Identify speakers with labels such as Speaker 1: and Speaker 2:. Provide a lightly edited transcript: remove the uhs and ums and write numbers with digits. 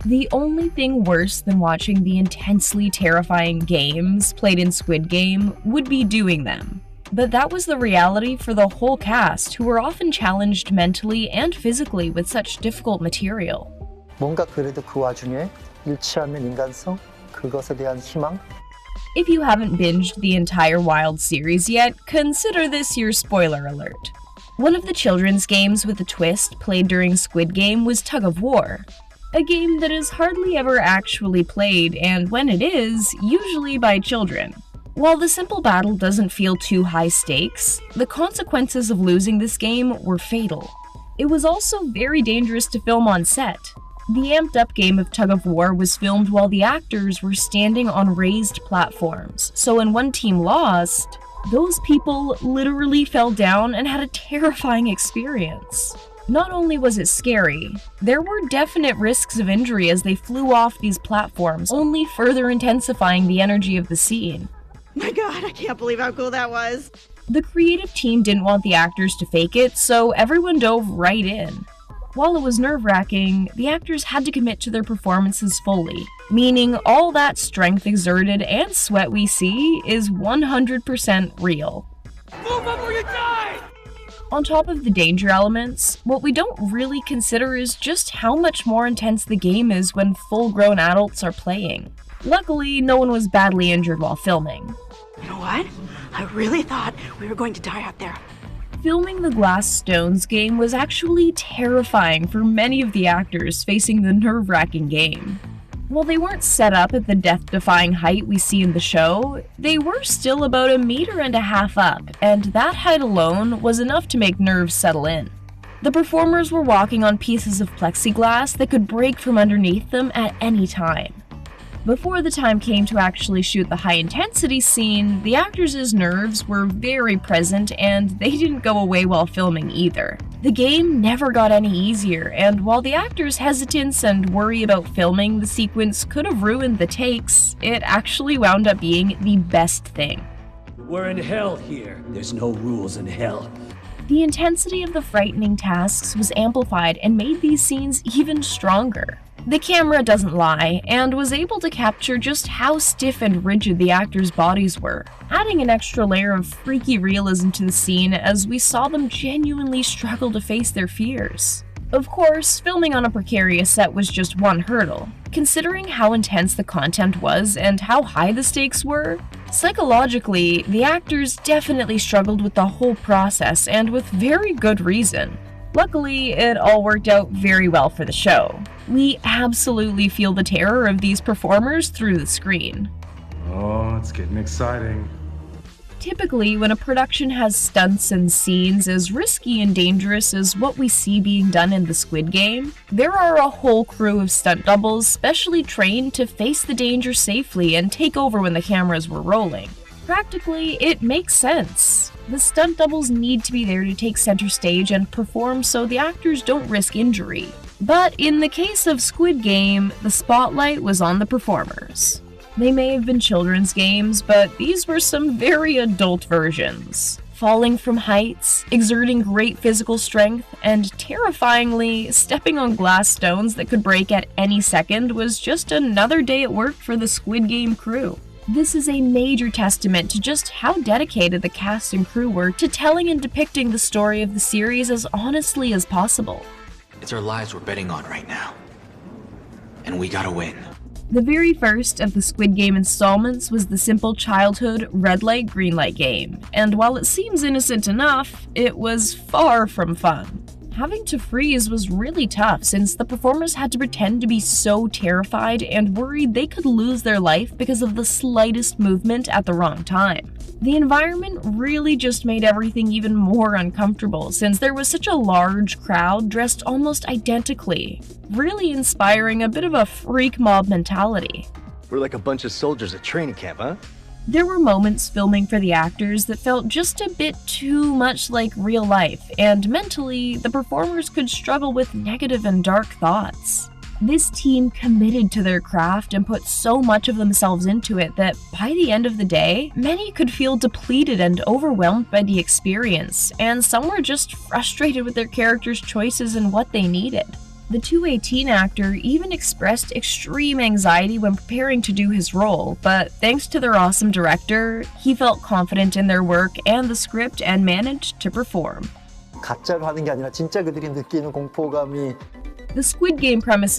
Speaker 1: The only thing worse than watching the intensely terrifying games played in Squid Game would be doing them. But that was the reality for the whole cast, who were often challenged mentally and physically with such difficult material.
Speaker 2: 뭔가 그래도 그 와중에 잃지 않는 인간성, 그것에 대한 희망?
Speaker 1: If you haven't binged the entire Wild series yet, consider this your spoiler alert. One of the children's games with a twist played during Squid Game was Tug of War, a game that is hardly ever actually played, and when it is, usually by children. While the simple battle doesn't feel too high stakes, the consequences of losing this game were fatal. It was also very dangerous to film on set. The amped-up game of Tug of War was filmed while the actors were standing on raised platforms, so when one team lost, those people literally fell down and had a terrifying experience. Not only was it scary, there were definite risks of injury as they flew off these platforms, only further intensifying the energy of the scene.
Speaker 3: My god, I can't believe how cool that was!
Speaker 1: The creative team didn't want the actors to fake it, so everyone dove right in. While it was nerve-wracking, the actors had to commit to their performances fully, meaning all that strength exerted and sweat we see is 100% real.
Speaker 4: Move up or you die!
Speaker 1: On top of the danger elements, what we don't really consider is just how much more intense the game is when full-grown adults are playing. Luckily, no one was badly injured while filming.
Speaker 3: You know what? I really thought we were going to die out there.
Speaker 1: Filming the Glass Stones game was actually terrifying for many of the actors facing the nerve-wracking game. While they weren't set up at the death-defying height we see in the show, they were still about 1.5 meters up, and that height alone was enough to make nerves settle in. The performers were walking on pieces of plexiglass that could break from underneath them at any time. Before the time came to actually shoot the high-intensity scene, the actors' nerves were very present and they didn't go away while filming either. The game never got any easier, and while the actors' hesitance and worry about filming the sequence could have ruined the takes, it actually wound up being the best thing.
Speaker 4: We're in hell here. There's no rules in hell.
Speaker 1: The intensity of the frightening tasks was amplified and made these scenes even stronger. The camera doesn't lie, and was able to capture just how stiff and rigid the actors' bodies were, adding an extra layer of freaky realism to the scene as we saw them genuinely struggle to face their fears. Of course, filming on a precarious set was just one hurdle. Considering how intense the content was and how high the stakes were, psychologically, the actors definitely struggled with the whole process, and with very good reason. Luckily, it all worked out very well for the show. We absolutely feel the terror of these performers through the screen.
Speaker 5: Oh, it's getting exciting.
Speaker 1: Typically, when a production has stunts and scenes as risky and dangerous as what we see being done in the Squid Game, there are a whole crew of stunt doubles specially trained to face the danger safely and take over when the cameras were rolling. Practically, it makes sense. The stunt doubles need to be there to take center stage and perform so the actors don't risk injury. But in the case of Squid Game, the spotlight was on the performers. They may have been children's games, but these were some very adult versions. Falling from heights, exerting great physical strength, and terrifyingly, stepping on glass stones that could break at any second was just another day at work for the Squid Game crew. This is a major testament to just how dedicated the cast and crew were to telling and depicting the story of the series as honestly as possible.
Speaker 6: It's our lives we're betting on right now. And we gotta win.
Speaker 1: The very first of the Squid Game installments was the simple childhood red light, green light game, and while it seems innocent enough, it was far from fun. Having to freeze was really tough since the performers had to pretend to be so terrified and worried they could lose their life because of the slightest movement at the wrong time. The environment really just made everything even more uncomfortable since there was such a large crowd dressed almost identically, really inspiring a bit of a freak mob mentality.
Speaker 7: We're like a bunch of soldiers at training camp, huh?
Speaker 1: There were moments filming for the actors that felt just a bit too much like real life, and mentally, the performers could struggle with negative and dark thoughts. This team committed to their craft and put so much of themselves into it that by the end of the day, many could feel depleted and overwhelmed by the experience, and some were just frustrated with their characters' choices and what they needed. The 218 actor even expressed extreme anxiety when preparing to do his role, but thanks to their awesome director, he felt confident in their work and the script and managed to perform.
Speaker 2: 가짜로 하는 게 아니라 진짜 그들이 느끼는 공포감이
Speaker 1: The Squid Game premise